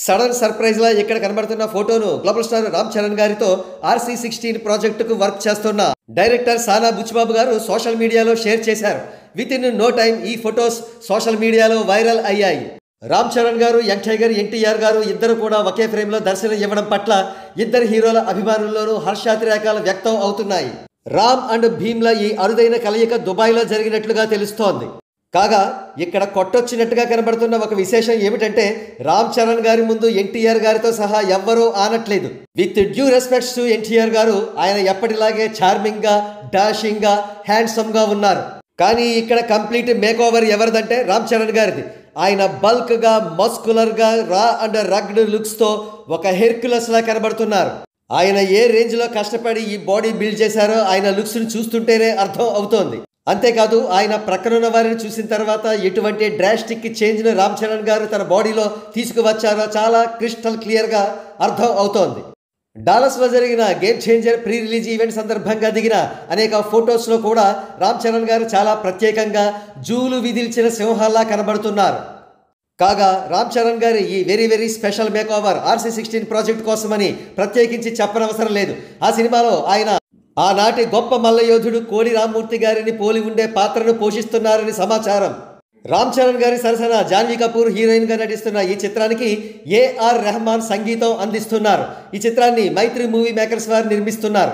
Sudden surprise లా ఇక్కడ కనబడుతున్న ఫోటోను గ్లోబల్ స్టార్ రామ్ చరణ్ గారితో RC16 ప్రాజెక్టుకు వర్క్ చేస్తున్న డైరెక్టర్ సానా బుచ్చిబాబు గారు సోషల్ మీడియాలో షేర్ చేశారు. విత్ ఇన్ నో టైం ఈ ఫొటోస్ సోషల్ మీడియాలో వైరల్ అయ్యాయి. రామ్ చరణ్ గారు, యంగ్ టైగర్ ఎన్టీఆర్ గారు ఇద్దరు కూడా ఒకే ఫ్రేమ్లో దర్శనం ఇవ్వడం పట్ల ఇద్దరు హీరోల అభిమానుల్లోనూ హర్షాతిరేకాలు వ్యక్తం అవుతున్నాయి. రామ్ అండ్ భీమ్ల ఈ అరుదైన కలయిక దుబాయ్లో జరిగినట్లుగా తెలుస్తోంది. కాగా ఇక్కడ కొట్టొచ్చినట్టుగా కనబడుతున్న ఒక విశేషం ఏమిటంటే రామ్ చరణ్ గారి ముందు ఎన్టీఆర్ గారితో సహా ఎవ్వరూ ఆనట్లేదు. With due respects to NTR garu, ఆయన ఎప్పటిలాగే చార్మింగ్ గా, డాషింగ్ గా, హ్యాండ్సమ్ గా ఉన్నారు. కానీ ఇక్కడ కంప్లీట్ మేక్ ఓవర్ ఎవరిదంటే రామ్ చరణ్ గారిది. ఆయన బల్క్ గా, మస్కులర్ గా, రా అండ్ రగ్డ్ లుక్స్ తో ఒక హెర్క్యులస్ లా కనబడుతున్నారు. ఆయన ఏ రేంజ్ లో కష్టపడి ఈ బాడీ బిల్డ్ చేశారో ఆయన లుక్స్ ని చూస్తుంటేనే అర్థం అవుతోంది. అంతేకాదు ఆయన ప్రక్కనున్న వారిని చూసిన తర్వాత ఎటువంటి డ్రాస్టిక్ చేంజ్ ను రామ్ చరణ్ గారు తన బాడీలో తీసుకువచ్చారో చాలా క్రిస్టల్ క్లియర్ గా అర్థం అవుతోంది. డాలస్ లో జరిగిన game changer pre release event సందర్భంగా దిగిన అనేక ఫొటోస్ లో కూడా రామ్ చరణ్ గారు చాలా ప్రత్యేకంగా జూలు విదిల్చిన సింహాల్లా కనబడుతున్నారు. కాగా రామ్ చరణ్ గారి ఈ very special make over RC16 project కోసమని ప్రత్యేకించి చెప్పనవసరం లేదు. ఆ సినిమాలో ఆయన ఆనాటి గొప్ప మల్లయోధుడు కోడి రామ్మూర్తి గారిని పోలి ఉండే పాత్రను పోషిస్తున్నారని సమాచారం. రామ్ చరణ్ గారి సరసన జాన్వీ కపూర్ హీరోయిన్ గా నటిస్తున్న ఈ చిత్రానికి AR రెహమాన్ సంగీతం అందిస్తున్నారు. ఈ చిత్రాన్ని మైత్రి మూవీ మేకర్స్ వారు నిర్మిస్తున్నారు.